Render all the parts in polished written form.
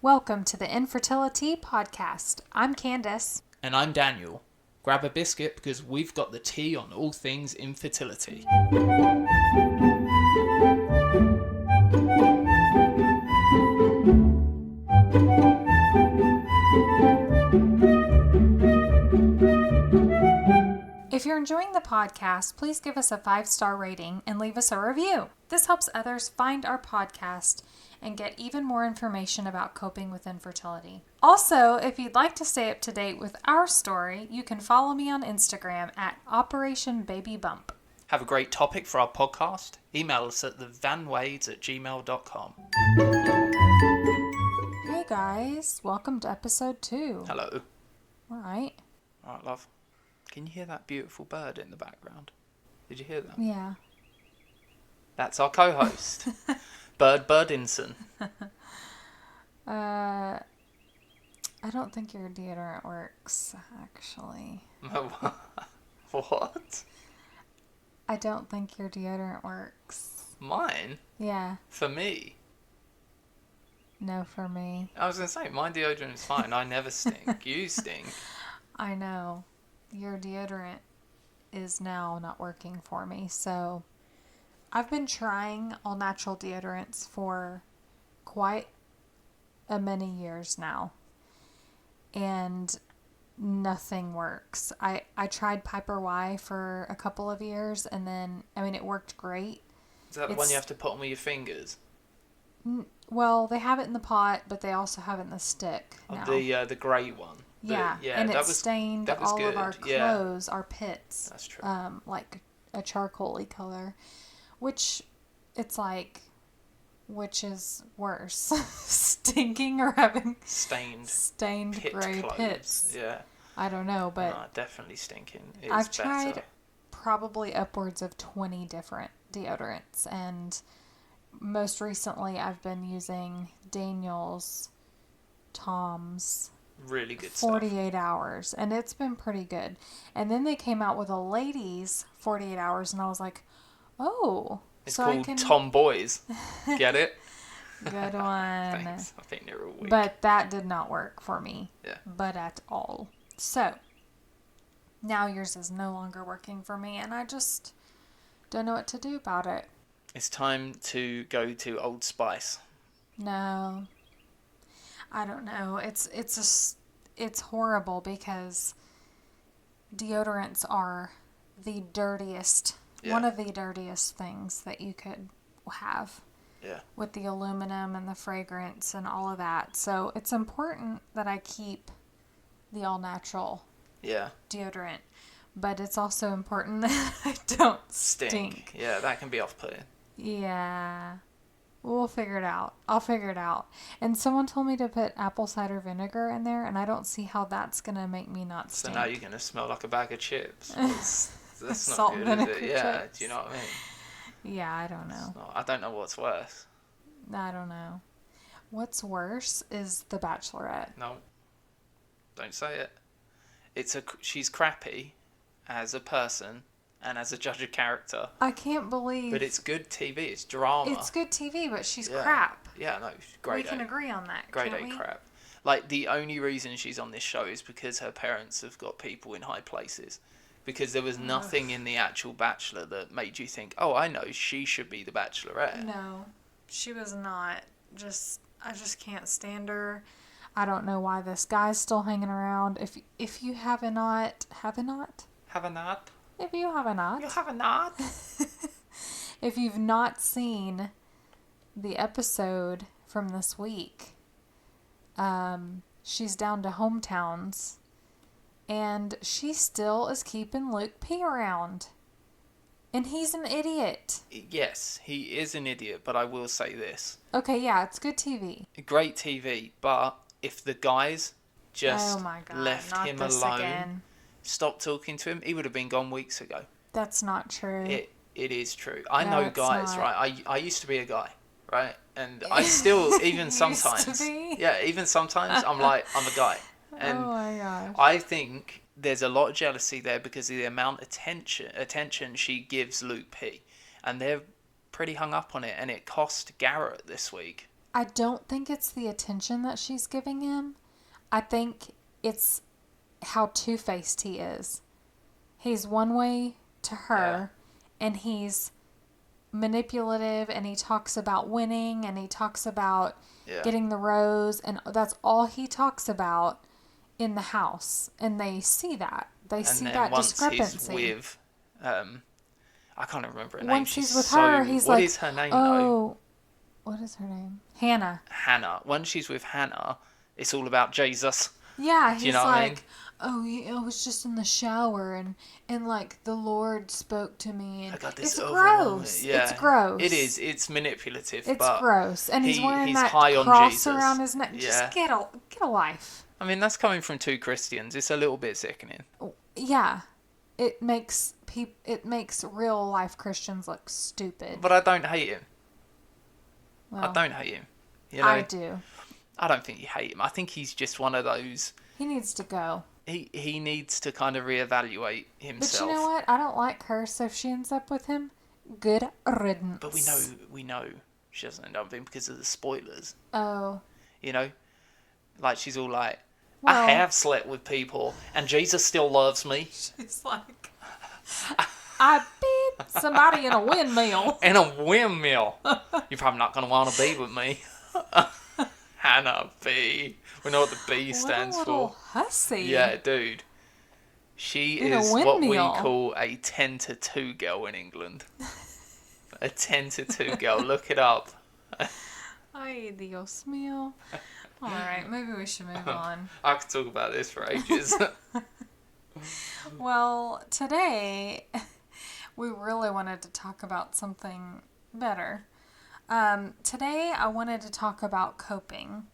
Welcome to the Infertility podcast. I'm Candace. And I'm Daniel. Grab a biscuit because we've got the tea on all things infertility. If you're enjoying the podcast, please give us a 5-star rating and leave us a review. This helps others find our podcast and get even more information about coping with infertility. Also, if you'd like to stay up to date with our story, you can follow me on Instagram at Operation Baby Bump. Have a great topic for our podcast? Email us at thevanwades@gmail.com. Hey guys, welcome to episode 2. Hello. Alright. Alright, love. Can you hear that beautiful bird in the background? Did you hear that? Yeah. That's our co-host. Birdinson. I don't think your deodorant works, actually. What? I don't think your deodorant works. Mine? Yeah. For me? No, for me. I was going to say, my deodorant is fine. I never stink. You stink. I know. Your deodorant is now not working for me, so I've been trying all natural deodorants for quite a many years now, and nothing works. I tried Piper Y for a couple of years, and then, it worked great. Is that the one you have to put on with your fingers? Well, they have it in the pot, but they also have it in the stick now. The grey one. Yeah, and it stained all of our clothes, our pits. That's true. Like a charcoaly color, which it's like, which is worse, stinking or having stained grey pits? Yeah. I don't know, but no, definitely stinking. I've tried probably upwards of 20 different deodorants, and most recently I've been using Daniel's, Tom's. Really good 48 stuff. hours, and it's been pretty good. And then they came out with a ladies 48 hours, and I was like, oh, it's so called I can... Tomboys. Get it? Good one. Thanks. I think they're all weak. But that did not work for me. Yeah. But at all. So now yours is no longer working for me, and I just don't know what to do about it. It's time to go to Old Spice. No. I don't know. It's horrible because deodorants are the dirtiest, one of the dirtiest things that you could have. Yeah. With the aluminum and the fragrance and all of that. So it's important that I keep the all-natural deodorant. But it's also important that I don't stink. Yeah, that can be off-putting. Yeah. We'll figure it out. I'll figure it out. And someone told me to put apple cider vinegar in there, and I don't see how that's going to make me not stink. So now you're going to smell like a bag of chips. That's Salt not and good, is vinegar it? Yeah, chips. do you know what I mean? Yeah, I don't know. I don't know what's worse. I don't know. What's worse is The Bachelorette. No. Don't say it. She's crappy as a person and as a judge of character. I can't believe... But it's good TV. It's drama. It's good TV, but she's crap. Yeah, no, great. We can agree on that, Grade can't A we? crap. Like, the only reason she's on this show is because her parents have got people in high places. Because there was nothing in the actual Bachelor that made you think, oh, I know, she should be the Bachelorette. No, she was not. I just can't stand her. I don't know why this guy's still hanging around. If you have a not... Have a not? If you have a not. You have a not? If you've not seen the episode from this week, she's down to hometowns, and she still is keeping Luke P around. And he's an idiot. Yes, he is an idiot, but I will say this. Okay, yeah, it's good TV. Great TV, but if the guys just left him alone, again. Stopped talking to him, he would have been gone weeks ago. That's not true. It is true. I know guys, right? I used to be a guy, right? And I still, even sometimes, even sometimes I'm like, I'm a guy. And oh my gosh. I think there's a lot of jealousy there because of the amount of attention she gives Luke P. And they're pretty hung up on it. And it cost Garrett this week I don't think it's the attention that she's giving him. I think it's how two-faced he is. He's one way to her, and he's manipulative, and he talks about winning, and he talks about getting the rose, and that's all he talks about in the house. And they see that. They see that discrepancy. He's with, I can't remember her name. Once he's with her, he's like, what is her name, though? What is her name? Hannah. When she's with Hannah, it's all about Jesus. Yeah, he's like, I mean? I was just in the shower and like the Lord spoke to me. And I got this it's gross. Yeah, it's gross. It is. It's manipulative. It's but gross. And he's wearing that high on cross Jesus. around his neck. Yeah. Just get a life. I mean, that's coming from two Christians. It's a little bit sickening. Yeah. It makes real life Christians look stupid. But I don't hate him. Well, I don't hate him. You know? I do. I don't think you hate him. I think he's just one of those. He needs to go. He needs to kind of reevaluate himself. But you know what? I don't like her, so if she ends up with him, good riddance. But we know she doesn't end up with him because of the spoilers. Oh. You know? Like, she's all like, well, I have slept with people, and Jesus still loves me. She's like, I beat somebody in a windmill. In a windmill. You're probably not going to want to be with me. Hannah B. We know what the B stands what a little hussy. Yeah, dude. She in is what we call a 10 to 2 girl in England. A 10 to 2 girl. Look it up. Ay, Dios mío. All right, maybe we should move on. I could talk about this for ages. Well, today we really wanted to talk about something better. Today I wanted to talk about coping.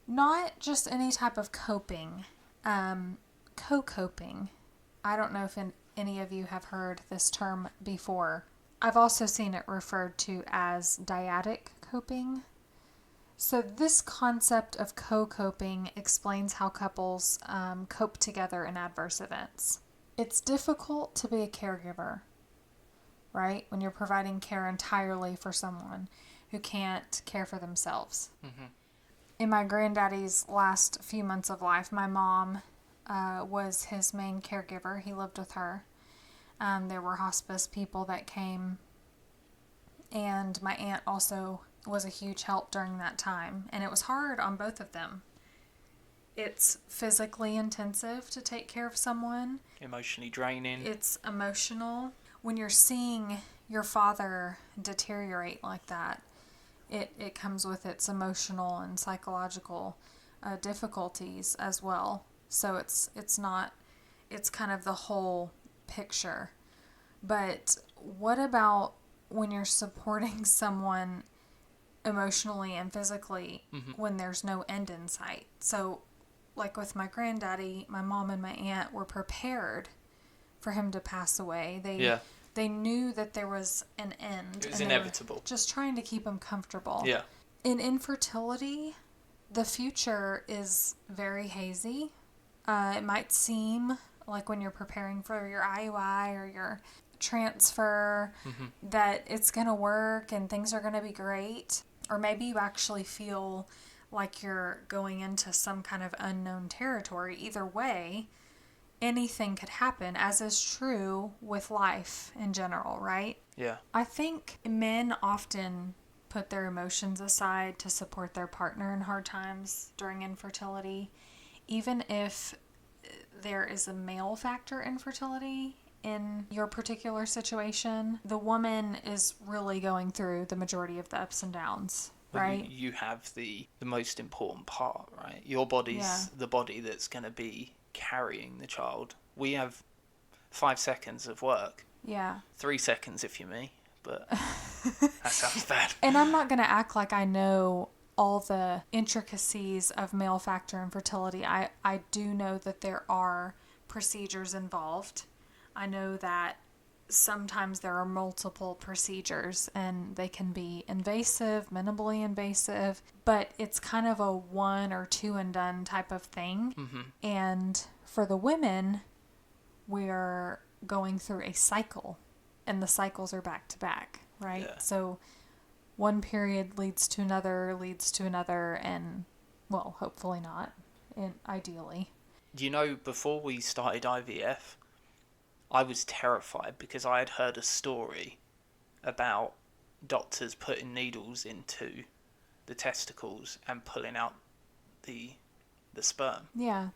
Not just any type of coping, co-coping. I don't know if any of you have heard this term before. I've also seen it referred to as dyadic coping. So this concept of co-coping explains how couples cope together in adverse events. It's difficult to be a caregiver, right? When you're providing care entirely for someone who can't care for themselves. Mm-hmm. In my granddaddy's last few months of life, my mom was his main caregiver. He lived with her. There were hospice people that came, and my aunt also was a huge help during that time, and it was hard on both of them. It's physically intensive to take care of someone. Emotionally draining. It's emotional. When you're seeing your father deteriorate like that, it comes with its emotional and psychological difficulties as well. So it's kind of the whole picture. But what about when you're supporting someone emotionally and physically when there's no end in sight? So like with my granddaddy, my mom and my aunt were prepared for him to pass away. They knew that there was an end. It was inevitable. Just trying to keep him comfortable. Yeah. In infertility, the future is very hazy. It might seem like when you're preparing for your IUI or your transfer that it's going to work and things are going to be great. Or maybe you actually feel like you're going into some kind of unknown territory. Either way, anything could happen, as is true with life in general, right? Yeah. I think men often put their emotions aside to support their partner in hard times during infertility, even if there is a male factor in fertility in your particular situation. The woman is really going through the majority of the ups and downs, right? Well, you have the most important part, right? Your body's the body that's going to be carrying the child. We have 5 seconds of work. Yeah. 3 seconds if you're me, but that sounds bad. And I'm not going to act like I know all the intricacies of male factor infertility. I do know that there are procedures involved. I know that sometimes there are multiple procedures and they can be invasive, minimally invasive, but it's kind of a 1 or 2 and done type of thing. Mm-hmm. And for the women, we're going through a cycle, and the cycles are back to back, right? Yeah. So one period leads to another, and, well, hopefully not, and ideally. You know, before we started IVF, I was terrified because I had heard a story about doctors putting needles into the testicles and pulling out the sperm. Yeah,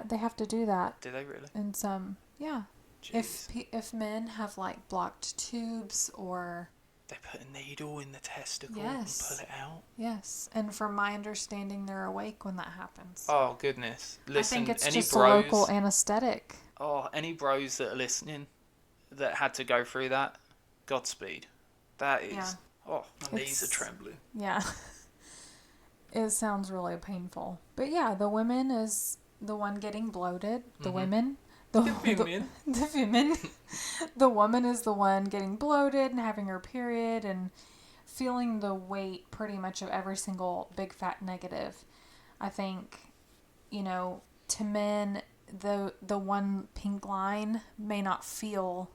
they have to do that. Do they really? And some, yeah. Jeez. If men have like blocked tubes or they put a needle in the testicle yes. and pull it out. Yes, and from my understanding, they're awake when that happens. Oh goodness! Listen, I think it's any just bros, a local anesthetic. Oh, any bros that are listening that had to go through that, Godspeed. That is. Yeah. Oh, my knees are trembling. Yeah. It sounds really painful. But yeah, the woman is the one getting bloated. The women. The women. The woman is the one getting bloated and having her period and feeling the weight pretty much of every single big fat negative. I think, to men, the one pink line may not feel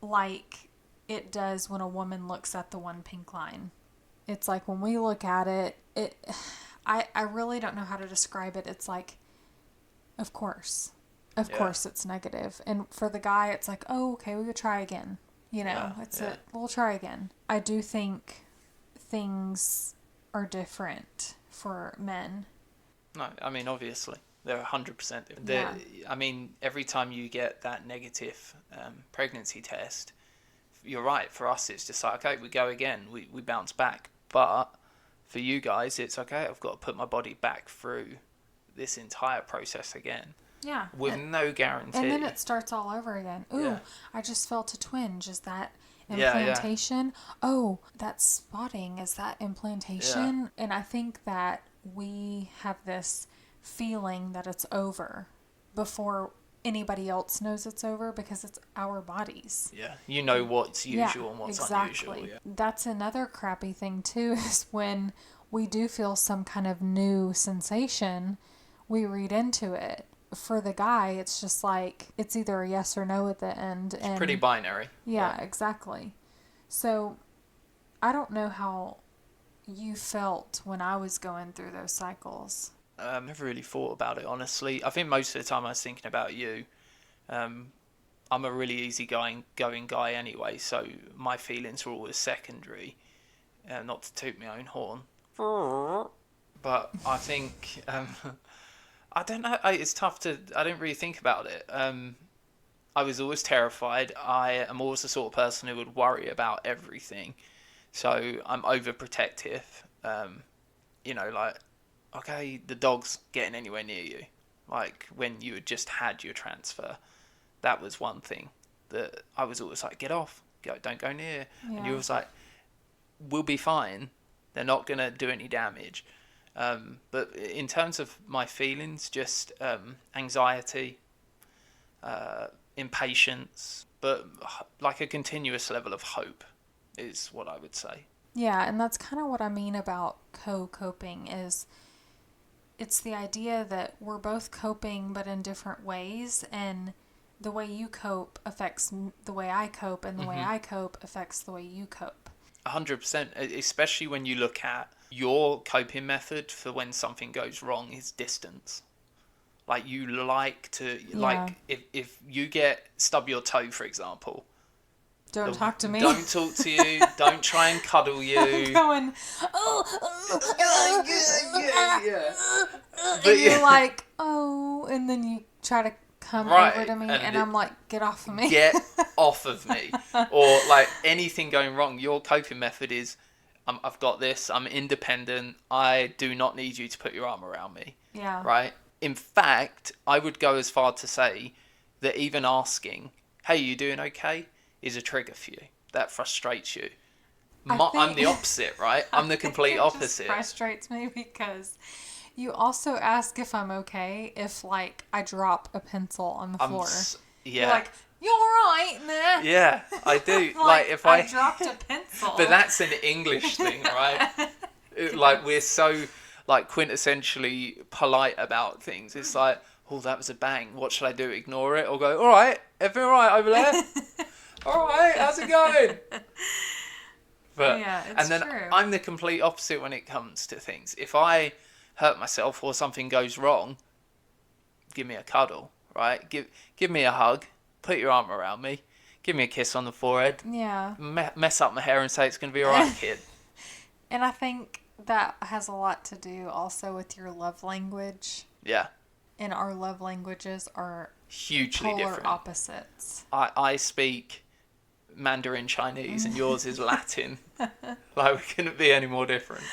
like it does when a woman looks at the one pink line. It's like when we look at it, I really don't know how to describe it. It's like, of course it's negative. And for the guy, it's like, oh, okay, we'll try again. We'll try again. I do think things are different for men. No, I mean, obviously, they're 100% different. Yeah. I mean, every time you get that negative pregnancy test, you're right. For us, it's just like, okay, we go again. We bounce back. But for you guys, it's okay. I've got to put my body back through this entire process again. Yeah. With no guarantee. And then it starts all over again. Ooh, I just felt a twinge. Is that implantation? Yeah. Oh, that's spotting. Is that implantation? Yeah. And I think that we have this feeling that it's over before anybody else knows it's over because it's our bodies. Yeah. You know what's usual and what's unusual. Yeah. That's another crappy thing too, is when we do feel some kind of new sensation, we read into it. For the guy, it's just like, it's either a yes or no at the end. It's pretty binary. Yeah, exactly. So, I don't know how you felt when I was going through those cycles. I've never really thought about it, honestly. I think most of the time I was thinking about you. I'm a really easygoing guy anyway, so my feelings were always secondary. Not to toot my own horn. But I think... I don't know. It's tough to... I didn't really think about it. I was always terrified. I am always the sort of person who would worry about everything. So I'm overprotective. Like, okay, the dog's getting anywhere near you. Like, when you had just had your transfer. That was one thing that I was always like, get off. Don't go near. Yeah. And you was like, we'll be fine. They're not going to do any damage. But in terms of my feelings, just anxiety, impatience, but like a continuous level of hope is what I would say. Yeah, and that's kind of what I mean about coping is it's the idea that we're both coping but in different ways, and the way you cope affects the way I cope, and the way I cope affects the way you cope. 100%, especially when you look at your coping method for when something goes wrong is distance. Like, you like to, like, if you stub your toe, for example. Don't talk to me. Don't talk to you. Don't try and cuddle you. I'm going, But you're like, oh, and then you try to come over to me, and I'm like, get off of me. Get off of me. Or, like, anything going wrong, your coping method is, I've got this, I'm independent, I do not need you to put your arm around me. Yeah. Right? In fact, I would go as far to say that even asking, hey, you doing okay, is a trigger for you. That frustrates you. I'm the opposite, right? I'm the complete opposite. It just frustrates me because you also ask if I'm okay if, like, I drop a pencil on the floor. You're like, you alright, nah? Yeah, I do. like if I dropped a pencil. But that's an English thing, right? Like, we're so, like, quintessentially polite about things. It's like, oh, that was a bang. What should I do? Ignore it? Or go, alright, everything alright over there? Alright, how's it going? But Yeah, it's and then true. I'm the complete opposite when it comes to things. If I hurt myself or something goes wrong, give me a cuddle, right? Give me a hug, put your arm around me, give me a kiss on the forehead, Yeah. mess up my hair and say it's going to be alright, kid. And I think that has a lot to do also with your love language. Yeah, And our love languages are hugely polar different. opposites. I speak Mandarin Chinese and yours is Latin. Like, we couldn't be any more different.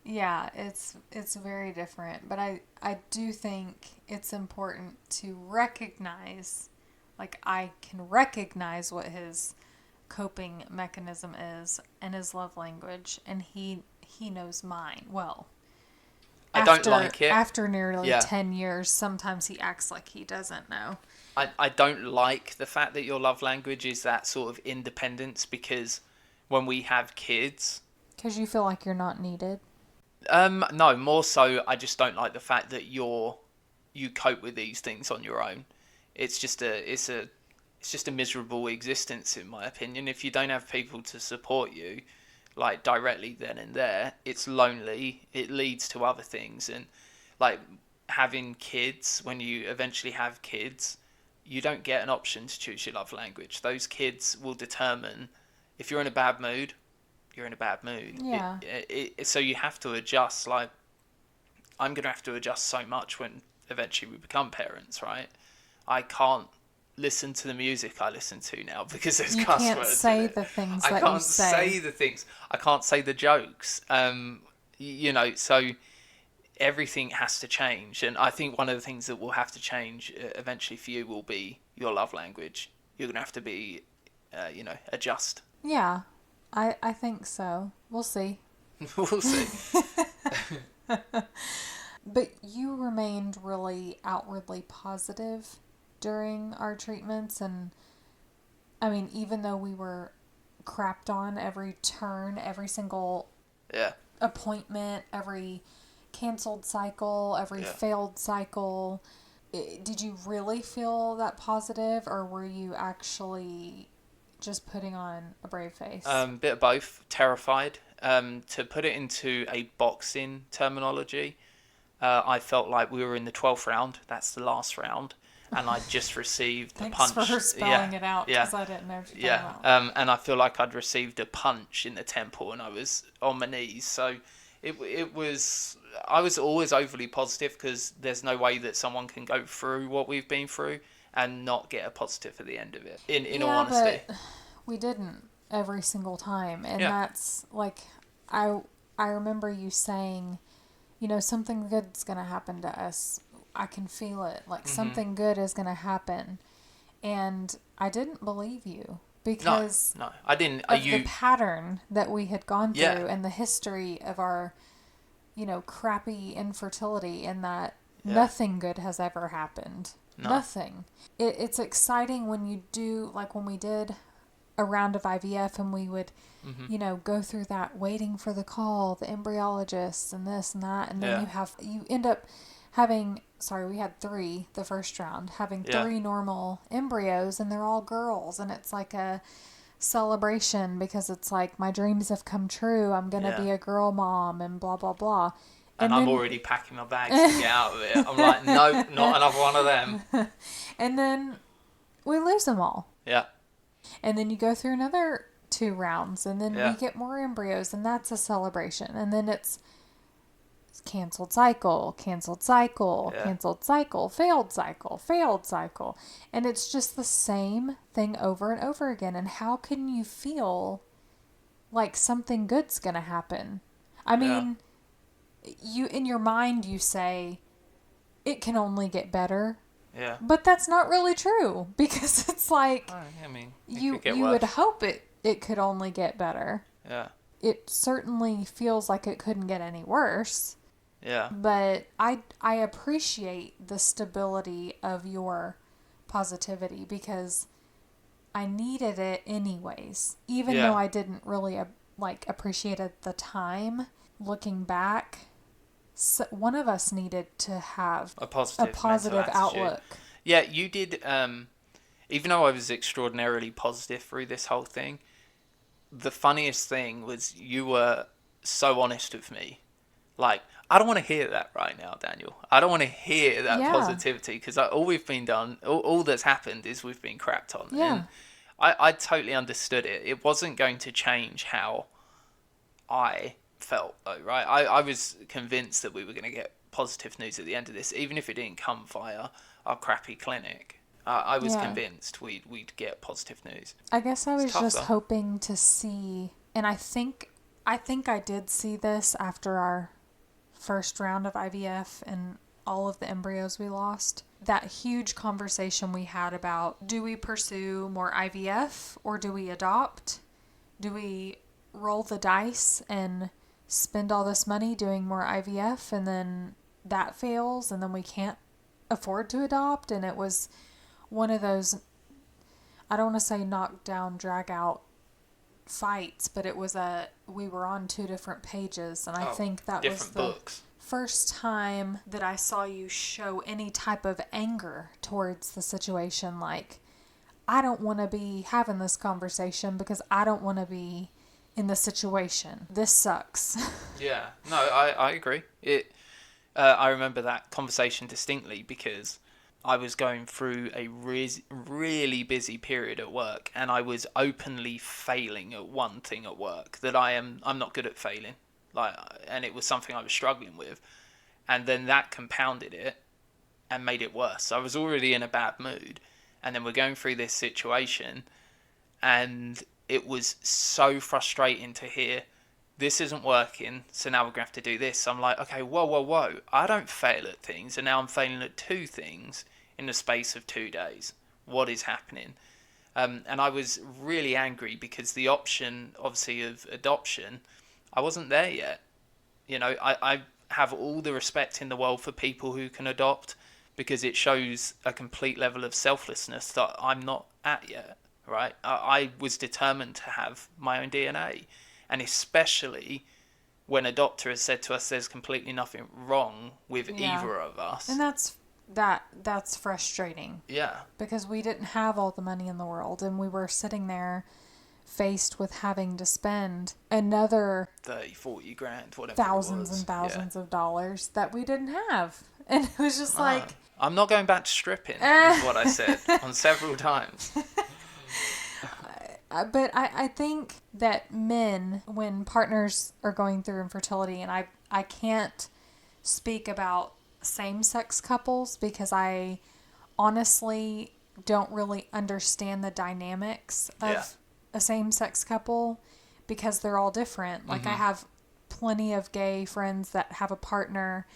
Yeah, it's very different, but I do think it's important to recognize, like I can recognize what his coping mechanism is and his love language, and he knows mine. Well, I don't like it. After nearly Yeah. 10 years, sometimes he acts like he doesn't know. I don't like the fact that your love language is that sort of independence, because when we have kids, Because you feel like you're not needed. no, more so I just don't like the fact that you cope with these things on your own. It's just a miserable existence, in my opinion. If you don't have people to support you, like directly then and there, it's lonely. It leads to other things, and like having kids, when you eventually have kids, you don't get an option to choose your love language. Those kids will determine if you're in a bad mood, you're in a bad mood. Yeah. So you have to adjust. Like, I'm going to have to adjust so much when eventually we become parents, right? I can't listen to the music I listen to now because there's You cuss can't words say in it. the things I that can't you say. the things. I can't say the jokes. So everything has to change. And I think one of the things that will have to change eventually for you will be your love language. You're going to have to be, adjust. Yeah, I think so. We'll see. We'll see. But you remained really outwardly positive during our treatments, and I mean, even though we were crapped on every turn, every single Yeah. appointment, every canceled cycle, every Yeah. failed cycle, did you really feel that positive, or were you actually just putting on a brave face? Bit of both. Terrified. To put it into a boxing terminology, I felt like we were in the 12th round. That's the last round. And I just received a punch. Thanks for spelling it out, because I didn't know what you were talking about. And I feel like I'd received a punch in the temple and I was on my knees. So it was... I was always overly positive, because there's no way that someone can go through what we've been through and not get a positive at the end of it, in all honesty. But we didn't every single time. And Yeah. that's like, I remember you saying, something good's going to happen to us. I can feel it. Like, something good is going to happen. And I didn't believe you, because No, I didn't. of the pattern that we had gone through, Yeah. and the history of our, crappy infertility, and that Yeah. nothing good has ever happened. No. Nothing. It's exciting when you do, like when we did a round of IVF, and we would, go through that waiting for the call, the embryologist, and this and that, and then Yeah. you end up having, we had 3 the first round, having 3 normal embryos, and they're all girls, and it's like a celebration, because it's like, my dreams have come true, I'm gonna be a girl mom, and blah blah blah. And I'm already packing my bags to get out of it. I'm like, no, not another one of them. And then we lose them all. Yeah. And then you go through another 2 rounds, and then Yeah. we get more embryos, and that's a celebration. And then it's canceled cycle, canceled cycle, Yeah. canceled cycle, failed cycle, failed cycle. And it's just the same thing over and over again. And how can you feel like something good's going to happen? I mean, you, in your mind, you say it can only get better. Yeah. But that's not really true, because it's like, I mean, it you could get would worse. hope it could only get better. Yeah. It certainly feels like it couldn't get any worse. Yeah. But I appreciate the stability of your positivity, because I needed it anyways. Even Yeah. though I didn't really appreciate it at the time, looking back, one of us needed to have A positive mental attitude. outlook. Yeah, you did. Even though I was extraordinarily positive through this whole thing, the funniest thing was you were so honest with me. Like, I don't want to hear that right now, Daniel. I don't want to hear that Yeah. positivity because all we've been done, all that's happened is we've been crapped on. Yeah. And I totally understood it. It wasn't going to change how I felt, though, right? I was convinced that we were going to get positive news at the end of this, even if it didn't come via our crappy clinic. I was Yeah. convinced we'd get positive news. I guess I It's was tough, just though. hoping to see, and I think I did see this after our first round of IVF and all of the embryos we lost. That huge conversation we had about, do we pursue more IVF or do we adopt? Do we roll the dice and spend all this money doing more IVF and then that fails and then we can't afford to adopt? And it was one of those, I don't want to say knock down, drag out fights, but we were on two different pages, and I think that was Different the books. first time that I saw you show any type of anger towards the situation. Like, I don't want to be having this conversation because I don't want to be in the situation. This sucks. Yeah, no, I agree. I remember that conversation distinctly because I was going through a really busy period at work, and I was openly failing at one thing at work that I'm not good at failing, like, and it was something I was struggling with, and then that compounded it and made it worse. I was already in a bad mood, and then we're going through this situation, and it was so frustrating to hear this isn't working, so now we're going to have to do this. I'm like, okay, whoa. I don't fail at things, and now I'm failing at two things in the space of 2 days. What is happening? And I was really angry because the option, obviously, of adoption, I wasn't there yet. You know, I have all the respect in the world for people who can adopt because it shows a complete level of selflessness that I'm not at yet, right? I was determined to have my own DNA. And especially when a doctor has said to us there's completely nothing wrong with Yeah. either of us. And that's frustrating Yeah. because we didn't have all the money in the world, and we were sitting there faced with having to spend another 30, 40 grand, whatever thousands it was. and thousands of dollars that we didn't have. And it was just No. like, I'm not going back to stripping, is what I said on several times. but I think that men, when partners are going through infertility, and I can't speak about same-sex couples because I honestly don't really understand the dynamics of a same-sex couple because they're all different. Like, I have plenty of gay friends that have a partner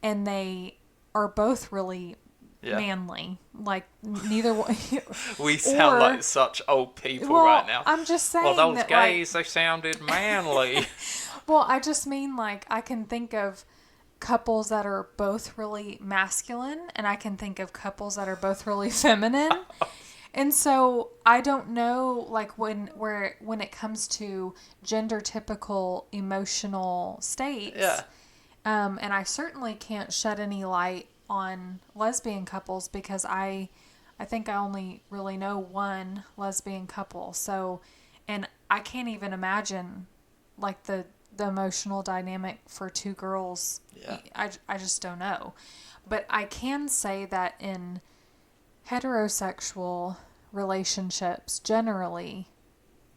and they are both really manly. Like, neither one. We sound like such old people right now. I'm just saying well, those that, gays, they sounded manly. well, I just mean, like, I can think of couples that are both really masculine, and I can think of couples that are both really feminine. And so I don't know, like, when it comes to gender typical emotional states. Yeah. And I certainly can't shed any light on lesbian couples because I think I only really know one lesbian couple. So, and I can't even imagine, like, the emotional dynamic for two girls. Yeah. I just don't know. But I can say that in heterosexual relationships, generally,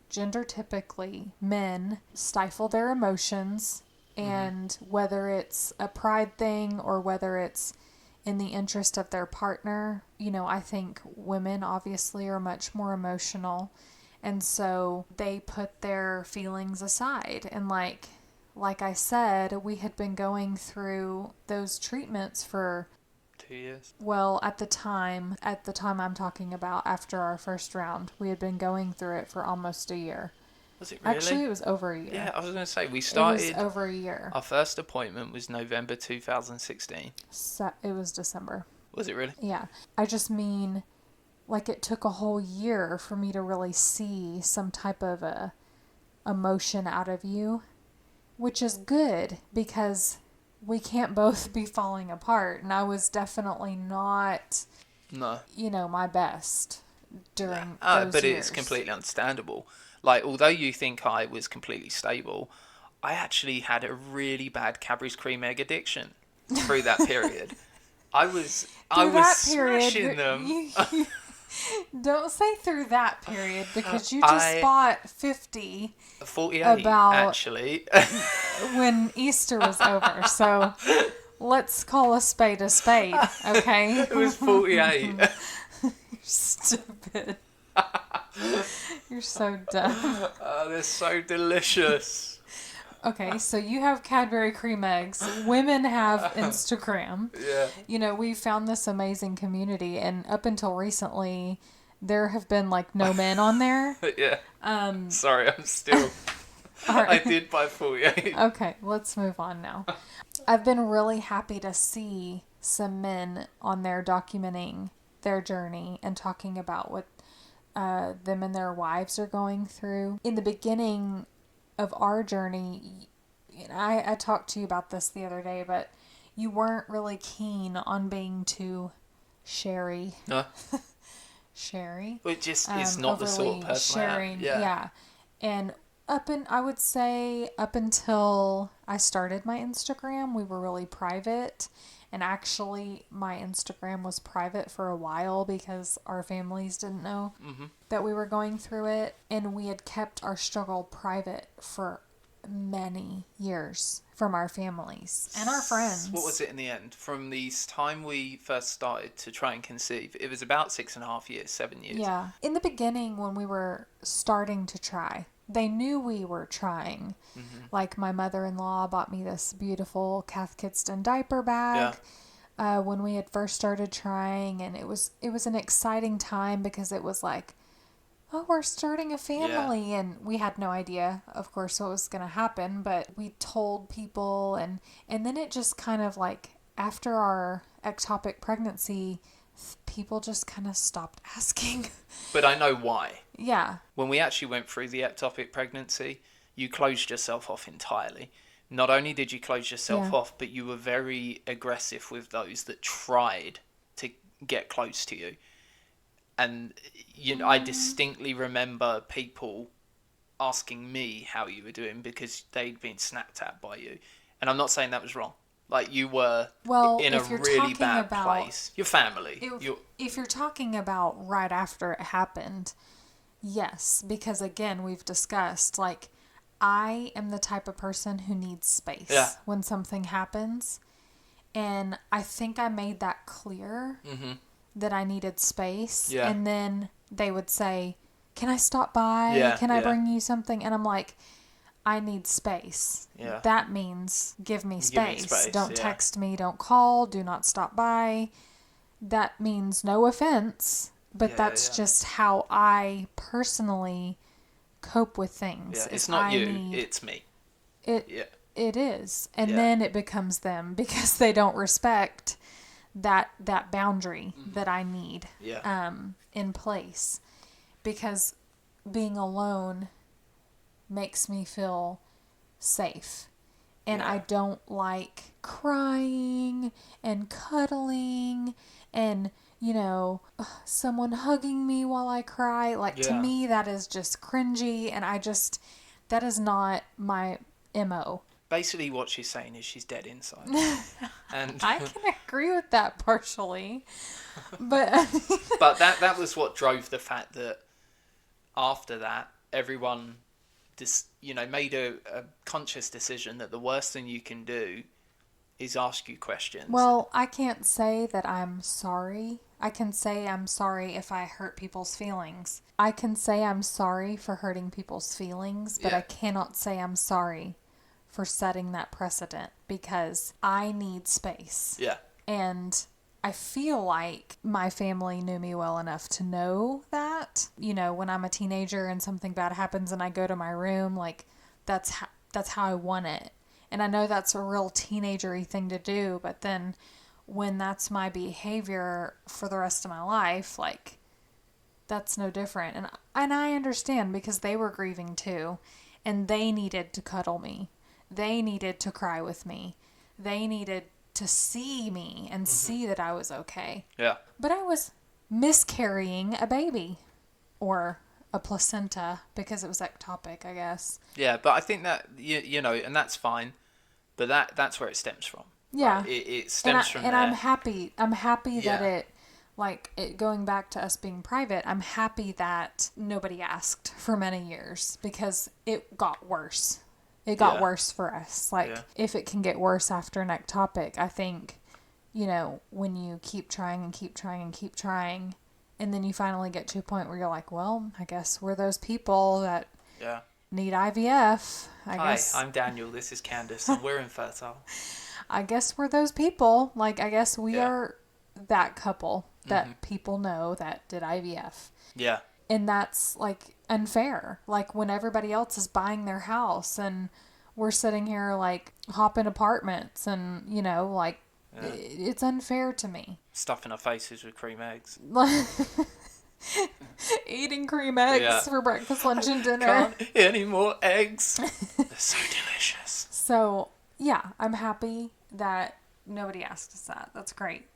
gender typically, men stifle their emotions, and whether it's a pride thing or whether it's in the interest of their partner, you know, I think women obviously are much more emotional, and so they put their feelings aside. And like I said, we had been going through those treatments for 2 years. well, at the time I'm talking about after our first round, we had been going through it for almost a year. Was it really? Actually, it was over a year. Yeah, I was going to say, we It started... was over a year. Our first appointment was November 2016. So, it was December. Was it really? Yeah. I just mean, like, it took a whole year for me to really see some type of a emotion out of you, which is good because we can't both be falling apart. And I was definitely not, No. my best during those But years. it's completely understandable. Like, although you think I was completely stable, I actually had a really bad Cadbury's cream egg addiction through that period. I Through was that period, smashing them. you don't say through that period because you just I bought 50 48 about actually. when Easter was over. So let's call a spade, okay? It was 48. You're stupid. You're so dumb. Oh, they're so delicious. Okay, so you have Cadbury cream eggs. Women have Instagram. Yeah. You know, we found this amazing community, and up until recently, there have been like no men on there. Yeah. Sorry, I'm still. All right. I did buy 48. Okay, let's move on now. I've been really happy to see some men on there documenting their journey and talking about what them and their wives are going through. In the beginning of our journey, I talked to you about this the other day, but you weren't really keen on being too sherry. No. Sherry? It just is not the sort of person sharing, I am. Yeah. And I would say up until I started my Instagram, we were really private. And actually, my Instagram was private for a while because our families didn't know that we were going through it. And we had kept our struggle private for many years from our families and our friends. What was it in the end? From the time we first started to try and conceive, it was about 6.5 years, 7 years. Yeah. In the beginning, when we were starting to try, they knew we were trying. Like my mother-in-law bought me this beautiful Kath Kidston diaper bag when we had first started trying, and it was an exciting time because it was like, oh, we're starting a family, and we had no idea, of course, what was going to happen, but we told people, and then it just kind of like after our ectopic pregnancy, people just kind of stopped asking. But I know why. Yeah. When we actually went through the ectopic pregnancy, you closed yourself off entirely. Not only did you close yourself off, but you were very aggressive with those that tried to get close to you. And I distinctly remember people asking me how you were doing because they'd been snapped at by you. And I'm not saying that was wrong. Like, you were in a really bad place. Your family. If you're talking about right after it happened, yes. Because, again, we've discussed, like, I am the type of person who needs space when something happens. And I think I made that clear that I needed space. Yeah. And then they would say, can I stop by? Yeah, can I bring you something? And I'm like, I need space. Yeah. That means give me space. Don't text me. Don't call. Do not stop by. That means no offense, but that's just how I personally cope with things. Yeah, it's not it's me. It is. And then it becomes them because they don't respect that boundary that I need in place. Because being alone makes me feel safe. And I don't like crying and cuddling and, someone hugging me while I cry. Like, to me, that is just cringy. And that is not my MO. Basically, what she's saying is she's dead inside. And I can agree with that partially. But but that was what drove the fact that after that, everyone made a conscious decision that the worst thing you can do is ask you questions. Well, I can't say that I'm sorry. I can say I'm sorry if I hurt people's feelings. I can say I'm sorry for hurting people's feelings, but I cannot say I'm sorry for setting that precedent because I need space. Yeah. And I feel like my family knew me well enough to know that, when I'm a teenager and something bad happens and I go to my room, like that's how I want it. And I know that's a real teenagery thing to do, but then when that's my behavior for the rest of my life, like that's no different. And I understand because they were grieving too, and they needed to cuddle me. They needed to cry with me. They needed to see me and see that I was okay. Yeah. But I was miscarrying a baby or a placenta because it was ectopic, I guess. Yeah, but I think that, you know, and that's fine, but that's where it stems from. Yeah. Right? It stems from there. I'm happy. I'm happy that Yeah. it going back to us being private, I'm happy that nobody asked for many years because it got worse. It got Yeah. worse for us. Like, Yeah. if it can get worse after an ectopic, I think, you know, when you keep trying and keep trying and keep trying, and then you finally get to a point where you're like, well, I guess we're those people that Yeah. need IVF. Hi, I'm Daniel. This is Candace, and we're infertile. I guess we're those people. Like, I guess we Yeah. are that couple that people know that did IVF. Yeah. And that's, like, unfair. Like, when everybody else is buying their house and we're sitting here, like, hopping apartments and, you know, like, it's unfair to me. Stuffing our faces with cream eggs. Eating cream eggs for breakfast, lunch, and dinner. Can't eat any more eggs. They're so delicious. So, yeah, I'm happy that nobody asked us that. That's great.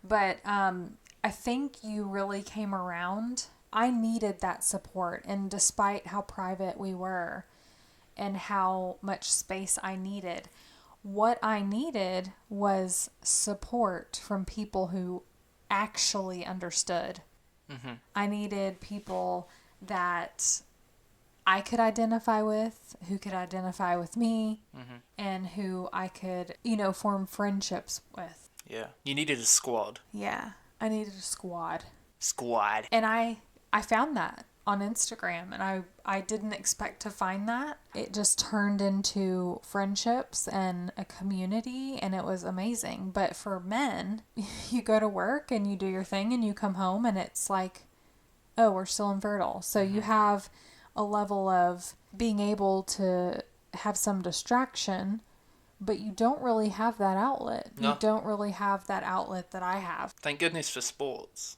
But I think you really came around. I needed that support. And despite how private we were and how much space I needed, what I needed was support from people who actually understood. Mm-hmm. I needed people that I could identify with, who could identify with me, and who I could, you know, form friendships with. Yeah. You needed a squad. Yeah, I needed a squad. Squad. And I found that on Instagram, and I didn't expect to find that. It just turned into friendships and a community, and it was amazing. But for men, you go to work and you do your thing and you come home and it's like, oh, we're still infertile. So you have a level of being able to have some distraction, but you don't really have that outlet. No. You don't really have that outlet that I have. Thank goodness for sports.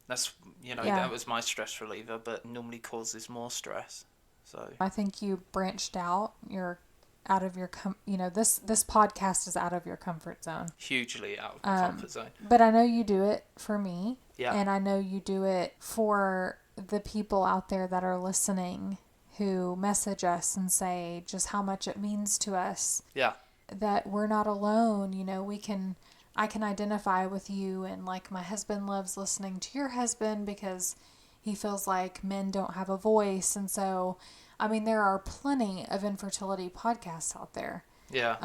That's, you know, that was my stress reliever, but normally causes more stress. So I think you branched out. You're out of your this podcast is out of your comfort zone. Hugely out of comfort zone. But I know you do it for me. Yeah. And I know you do it for the people out there that are listening who message us and say just how much it means to us. Yeah. That we're not alone. You know, I can identify with you, and like my husband loves listening to your husband because he feels like men don't have a voice. And so, I mean, there are plenty of infertility podcasts out there. Yeah.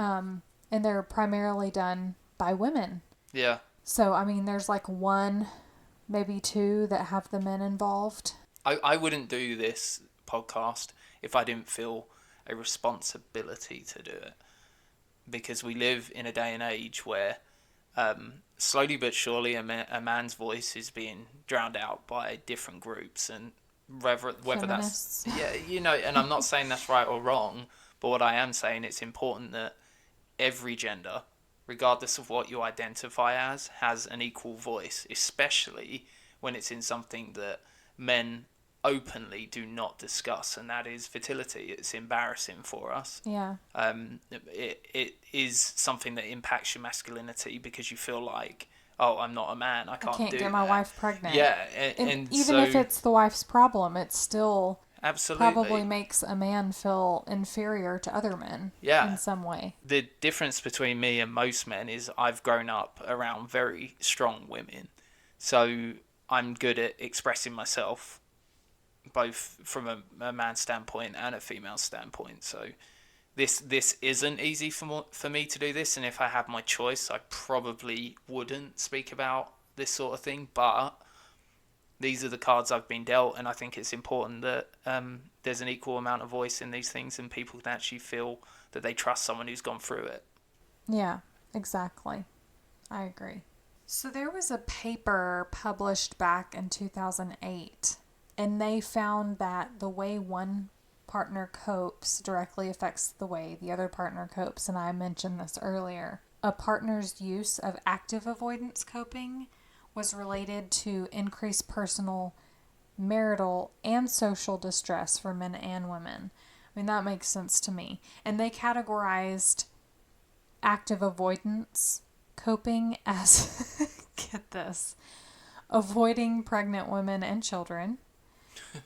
And they're primarily done by women. Yeah. So, I mean, there's like one, maybe two that have the men involved. I wouldn't do this podcast if I didn't feel a responsibility to do it. Because we live in a day and age where slowly but surely a man's voice is being drowned out by different groups, and whether Feminists. that's, yeah, you know, and I'm not saying that's right or wrong, but what I am saying, it's important that every gender, regardless of what you identify as, has an equal voice, especially when it's in something that men openly do not discuss, and that is fertility. It's embarrassing for us. Yeah. It is something that impacts your masculinity because you feel like, oh, I'm not a man, I can't do get my wife pregnant. Yeah, and even so, if it's the wife's problem, it still absolutely probably makes a man feel inferior to other men. Yeah. In some way. The difference between me and most men is I've grown up around very strong women, so I'm good at expressing myself, both from a man's standpoint and a female standpoint. So this isn't easy for me to do this, and if I had my choice, I probably wouldn't speak about this sort of thing, but these are the cards I've been dealt, and I think it's important that there's an equal amount of voice in these things, and people can actually feel that they trust someone who's gone through it. Yeah, exactly. I agree. So there was a paper published back in 2008, and they found that the way one partner copes directly affects the way the other partner copes, and I mentioned this earlier. A partner's use of active avoidance coping was related to increased personal, marital, and social distress for men and women. I mean, that makes sense to me. And they categorized active avoidance coping as, get this, avoiding pregnant women and children,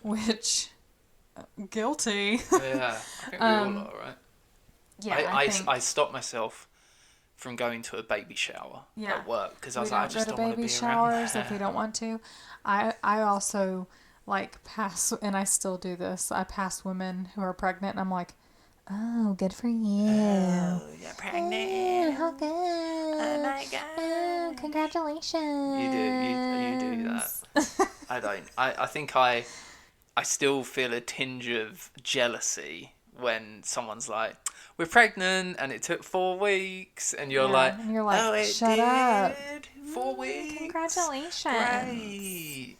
which, guilty. Yeah, I think we all are, right? Yeah, I, I I, think, I stopped myself from going to a baby shower yeah. at work because I We was like, I don't go just to don't want to baby be around showers if we there. don't want to. I also, like, pass, and I still do this, I pass women who are pregnant, and I'm like, oh, good for you. Oh, you're Oh, how pregnant. good. Oh my Oh, gosh. You do that. congratulations. I don't. I think I still feel a tinge of jealousy when someone's like, "We're pregnant," and it took 4 weeks, and you're Yeah, like, and you're like, "Oh, it shut up. did 4 weeks. Congratulations. Great."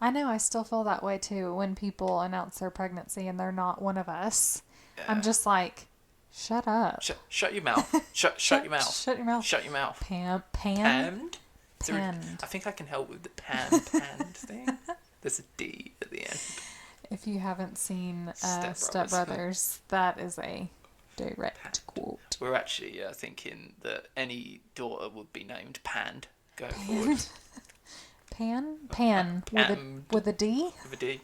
I know, I still feel that way too when people announce their pregnancy and they're not one of us. I'm Yeah. just like, shut up. Shut your mouth. Shut your mouth. Shut your mouth. Shut your mouth. Panned? Panned? Panned. I think I can help with the panned thing. There's a D at the end. If you haven't seen Step Step Brothers, that is a direct Panned. quote. We're actually thinking that any daughter would be named Panned going forward. Pan with a D. With a D.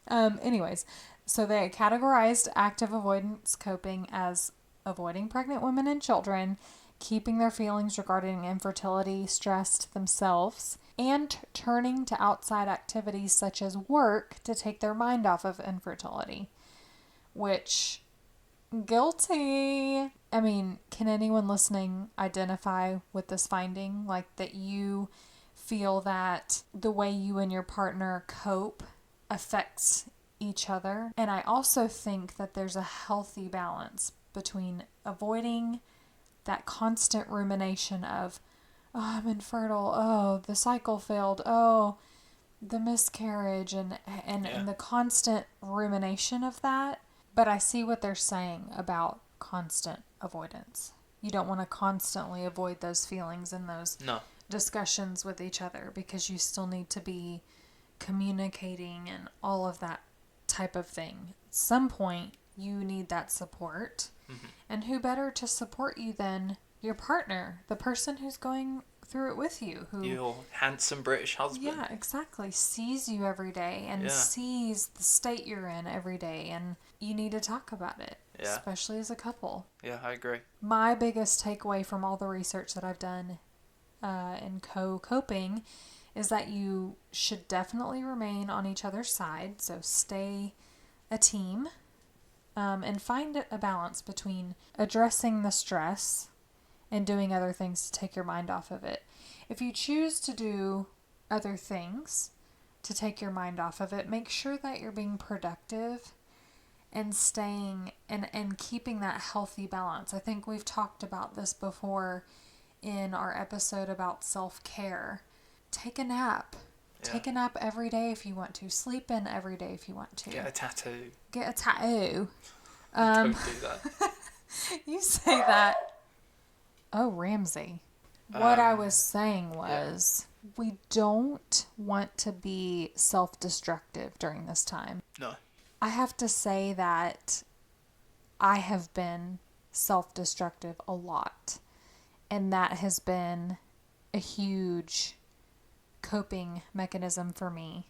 Anyways, so they categorized active avoidance coping as avoiding pregnant women and children, keeping their feelings regarding infertility stressed themselves, and turning to outside activities such as work to take their mind off of infertility. Which, guilty. I mean, can anyone listening identify with this finding? Like that you feel that the way you and your partner cope affects each other. And I also think that there's a healthy balance between avoiding that constant rumination of, oh, I'm infertile, oh, the cycle failed, oh, the miscarriage, and the constant rumination of that. But I see what they're saying about constant avoidance. You don't want to constantly avoid those feelings and those discussions with each other because you still need to be communicating and all of that type of thing. At some point, you need that support. Mm-hmm. And who better to support you than your partner, the person who's going through it with you, who your handsome British husband. Yeah, exactly. Sees you every day and sees the state you're in every day, and you need to talk about it, especially as a couple. Yeah, I agree. My biggest takeaway from all the research that I've done in coping is that you should definitely remain on each other's side, so stay a team, and find a balance between addressing the stress and doing other things to take your mind off of it. If you choose to do other things to take your mind off of it, make sure that you're being productive and staying and keeping that healthy balance. I think we've talked about this before in our episode about self-care. Take a nap. Yeah. Take a nap every day if you want to. Sleep in every day if you want to. Get a tattoo. Get a tattoo. Don't do that. You say that. Oh, Ramsey. What I was saying was we don't want to be self-destructive during this time. No. I have to say that I have been self-destructive a lot. And that has been a huge coping mechanism for me.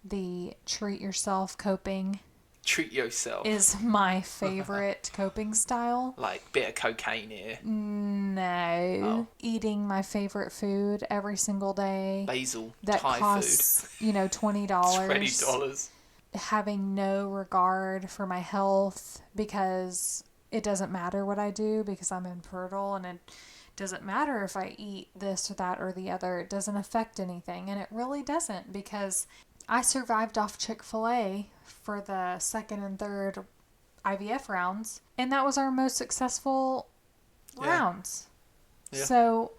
The treat yourself coping. Treat yourself is my favorite coping style. Like bit of cocaine here. No. Oh. Eating my favorite food every single day. Basil. That Thai costs, food. $20. $20. Having no regard for my health because it doesn't matter what I do because I'm infertile, and it doesn't matter if I eat this or that or the other. It doesn't affect anything, and it really doesn't, because I survived off Chick-fil-A for the second and third IVF rounds, and that was our most successful rounds. Yeah. So,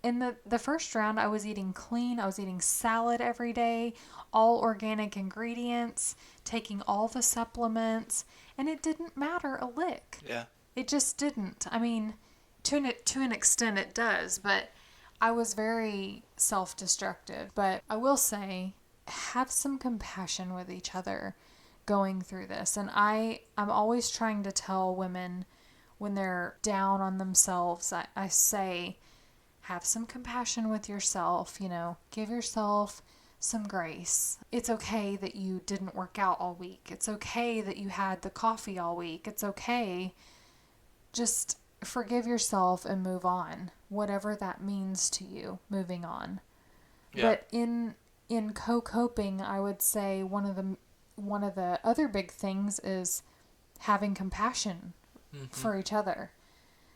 in the first round, I was eating clean. I was eating salad every day, all organic ingredients, taking all the supplements, and it didn't matter a lick. Yeah. It just didn't. I mean, to an extent it does, but I was very self-destructive. But I will say, have some compassion with each other going through this. And I'm always trying to tell women when they're down on themselves, I say, have some compassion with yourself, give yourself some grace. It's okay that you didn't work out all week. It's okay that you had the coffee all week. It's okay. Just forgive yourself and move on. Whatever that means to you, moving on. Yeah. But in co-coping, I would say one of the other big things is having compassion for each other,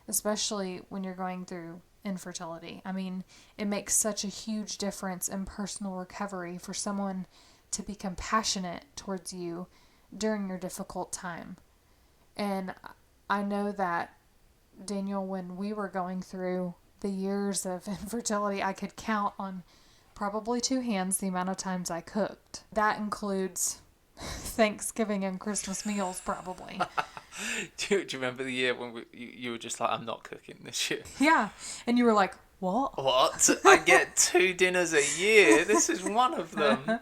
especially when you're going through infertility. I mean, it makes such a huge difference in personal recovery for someone to be compassionate towards you during your difficult time. And I know that, Daniel, when we were going through the years of infertility, I could count on probably 2 hands the amount of times I cooked. That includes Thanksgiving and Christmas meals, probably. Do you remember the year when you were just like, I'm not cooking this year? Yeah. And you were like, what? What? I get 2 dinners a year? This is one of them.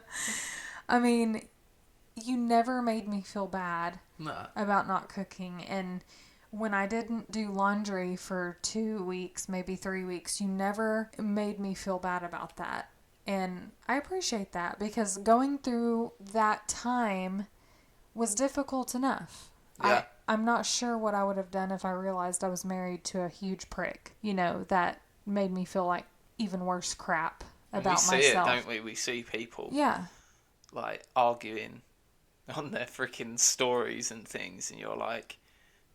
I mean, you never made me feel bad No. about not cooking. And when I didn't do laundry for 2 weeks, maybe 3 weeks, you never made me feel bad about that. And I appreciate that, because going through that time was difficult enough. Yeah. I'm not sure what I would have done if I realized I was married to a huge prick, that made me feel like even worse crap about myself. We see it, don't we? We see people Yeah. like arguing on their freaking stories and things, and you're like,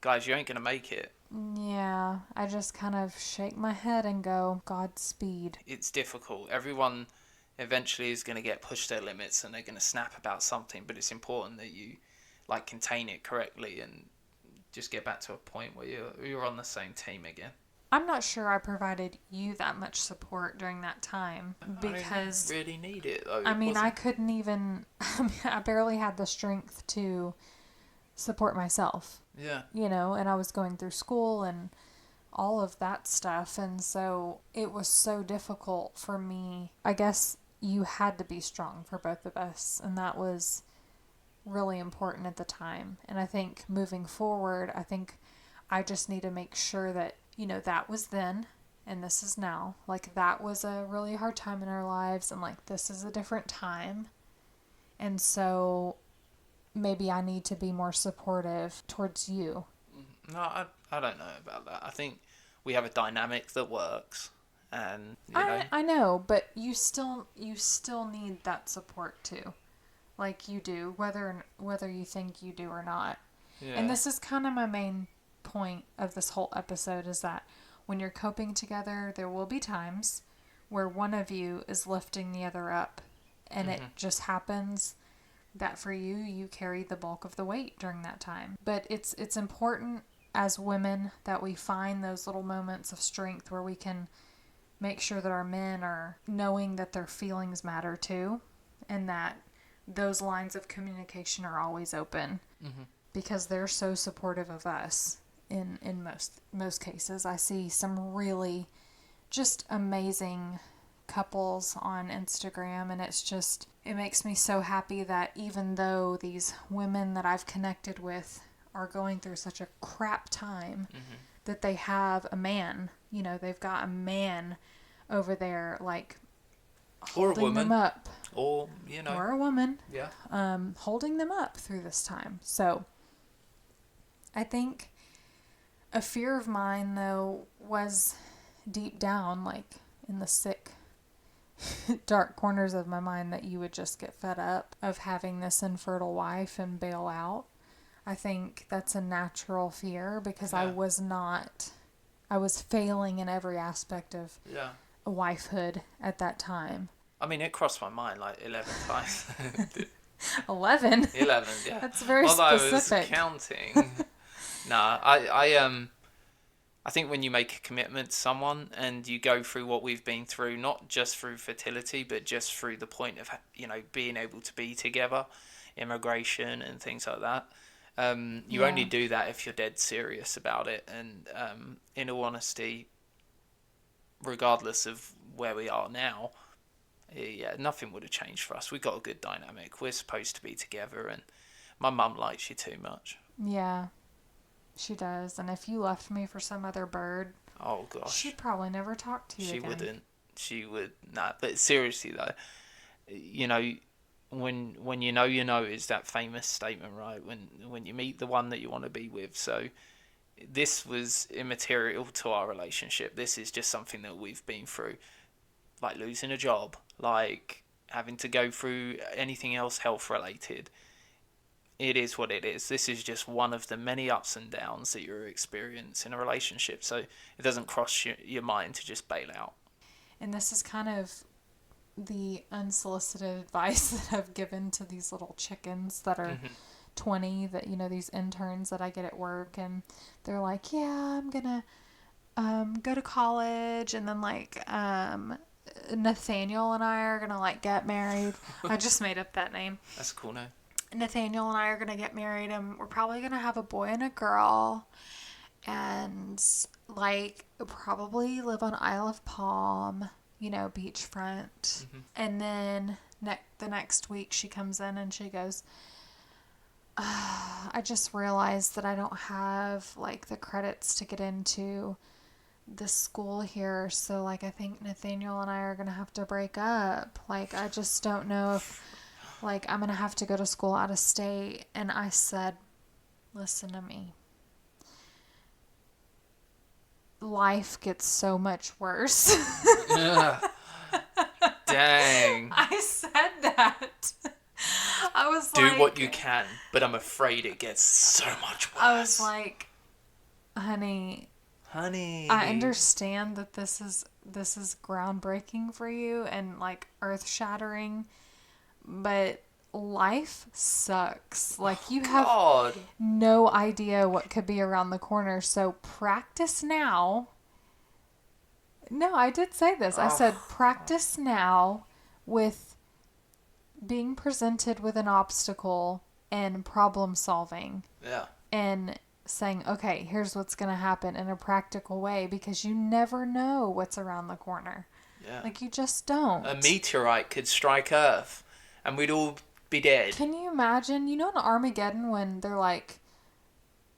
guys, you ain't gonna make it. Yeah, I just kind of shake my head and go, Godspeed. It's difficult. Everyone eventually is going to get pushed their limits and they're going to snap about something, but it's important that you like contain it correctly and just get back to a point where you're on the same team again. I'm not sure I provided you that much support during that time, because I didn't really need it though. I mean, I couldn't even, I barely had the strength to support myself. Yeah. And I was going through school and all of that stuff, and so it was so difficult for me. I guess you had to be strong for both of us, and that was really important at the time. And I think moving forward, I just need to make sure that, that was then and this is now. Like, that was a really hard time in our lives, and like, this is a different time. And so maybe I need to be more supportive towards you. No, I don't know about that. I think we have a dynamic that works, and I know, but you still need that support too, like you do, whether you think you do or not. Yeah. And this is kind of my main point of this whole episode, is that when you're coping together, there will be times where one of you is lifting the other up, and it just happens that for you carry the bulk of the weight during that time. But it's important as women that we find those little moments of strength where we can make sure that our men are knowing that their feelings matter too, and that those lines of communication are always open, because they're so supportive of us in most cases. I see some really just amazing couples on Instagram, and it makes me so happy that even though these women that I've connected with are going through such a crap time, that they have a man, they've got a man over there, like, holding them up. Or a woman. Yeah. Holding them up through this time. So I think a fear of mine, though, was deep down, like in the sick, dark corners of my mind, that you would just get fed up of having this infertile wife and bail out. I think that's a natural fear, because I was failing in every aspect of a wifehood at that time. I mean, it crossed my mind like 11 times. 11? 11, yeah. That's very specific. I was counting. Nah, I think when you make a commitment to someone and you go through what we've been through, not just through fertility, but just through the point of, being able to be together, immigration and things like that. You only do that if you're dead serious about it. And in all honesty, regardless of where we are now, nothing would have changed for us. We got a good dynamic. We're supposed to be together, and my mum likes you too much. Yeah, she does. And if you left me for some other bird, oh gosh, she'd probably never talk to you again. She would not. But seriously though, you know, when you know is that famous statement, right? When you meet the one that you want to be with. So this was immaterial to our relationship. This is just something that we've been through, like losing a job, like having to go through anything else health related. It is what it is. This is just one of the many ups and downs that you experience in a relationship. So it doesn't cross your mind to just bail out. And this is kind of the unsolicited advice that I've given to these little chickens that are 20, that, you know, these interns that I get at work, and they're like, yeah, I'm gonna go to college, and then like Nathaniel and I are gonna like get married. I just made up that name. That's a cool name. Nathaniel and I are gonna get married, and we're probably gonna have a boy and a girl, and like probably live on Isle of Palm, you know, beachfront. And then the next week she comes in and she goes, I just realized that I don't have like the credits to get into this school here, so like I think Nathaniel and I are gonna have to break up. Like I just don't know if like I'm gonna have to go to school out of state. And I said, listen to me, life gets so much worse. Dang. I said that. I was Do like, what you can, but I'm afraid it gets so much worse. I was like, honey, honey, I understand that this is groundbreaking for you and like earth shattering, but life sucks. Like you have no idea what could be around the corner. So practice now. No, I did say this. I said practice now with being presented with an obstacle and problem solving. Yeah. And saying, okay, here's what's going to happen in a practical way, because you never know what's around the corner. Yeah. Like you just don't. A meteorite could strike Earth and we'd all be dead. Can you imagine, you know, in Armageddon when they're like,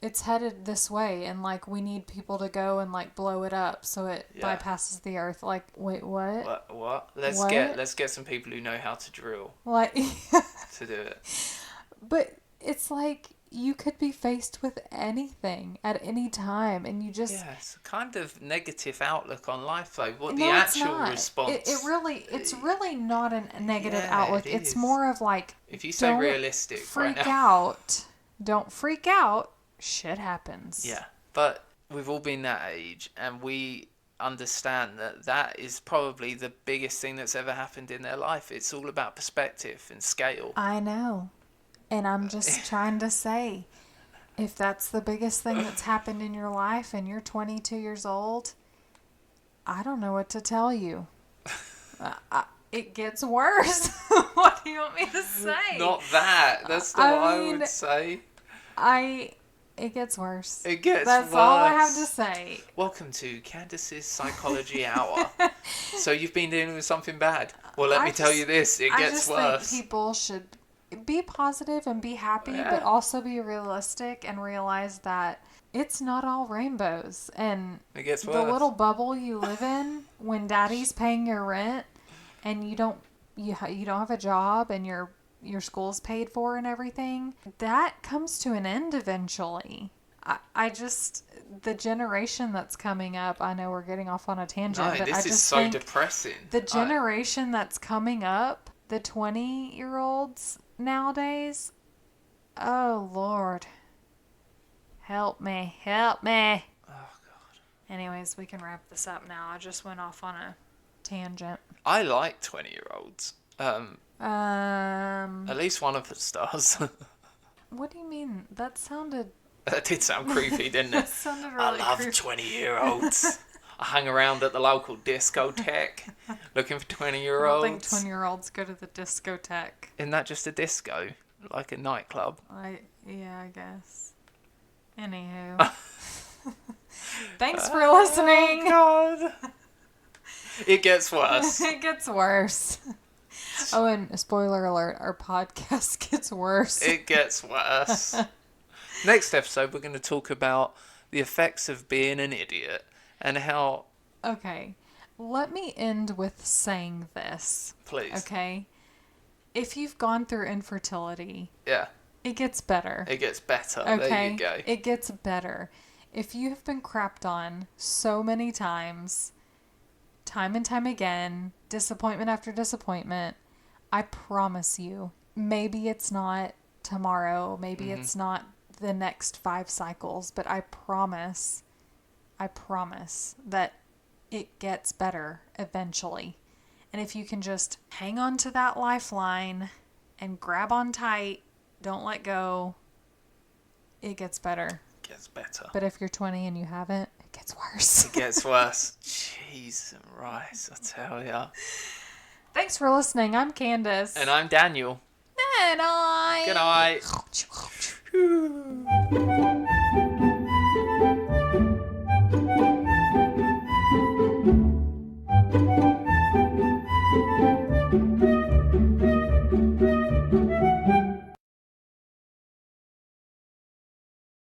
it's headed this way and like we need people to go and like blow it up so it bypasses the earth. Like, wait, what? What? Let's get some people who know how to drill. Like to do it. But it's like you could be faced with anything at any time, and you just it's a kind of negative outlook on life though. What the actual response? It's really not a negative outlook. It's more of like, if you say realistic, freak out. Don't freak out. Shit happens. Yeah, but we've all been that age, and we understand that is probably the biggest thing that's ever happened in their life. It's all about perspective and scale. I know. And I'm just trying to say, if that's the biggest thing that's happened in your life and you're 22 years old, I don't know what to tell you. It gets worse. What do you want me to say? Not that. That's not what I would say. It gets worse. It gets That's worse. all I have to say. Welcome to Candace's Psychology Hour. So you've been dealing with something bad. Well, let me tell you this. It gets worse. I just think people should be positive and be happy, but also be realistic and realize that it's not all rainbows. And it gets worse. The little bubble you live in when daddy's paying your rent and you don't have a job and your school's paid for and everything, that comes to an end eventually. I just, the generation that's coming up, I know we're getting off on a tangent, but this I just is so think depressing. The generation that's coming up, the 20-year-olds nowadays, oh Lord, help me. Oh God. Anyways, we can wrap this up now. I just went off on a tangent. I like 20-year-olds. At least one of us does. What do you mean? That sounded... That did sound creepy, didn't it? That sounded really I love creepy. 20-year-olds. I hang around at the local discotheque looking for 20-year-olds. I don't think 20-year-olds go to the discotheque. Isn't that just a disco? Like a nightclub? I guess. Anywho. Thanks for listening. Oh, God. It gets worse. It gets worse. Oh, and spoiler alert, our podcast gets worse. It gets worse. Next episode, we're going to talk about the effects of being an idiot and how... Okay, let me end with saying this. Please. Okay? if you've gone through infertility, Yeah. it gets better. It gets better. Okay? There you go. It gets better. If you have been crapped on so many times, time and time again, disappointment after disappointment, I promise you, maybe it's not tomorrow, maybe it's not the next 5 cycles, but I promise that it gets better eventually. And if you can just hang on to that lifeline and grab on tight, don't let go, it gets better. It gets better. But if you're 20 and you haven't, it gets worse. It gets worse. Jeez and rice, I tell ya. Thanks for listening. I'm Candace. And I'm Daniel. Good night. Good night.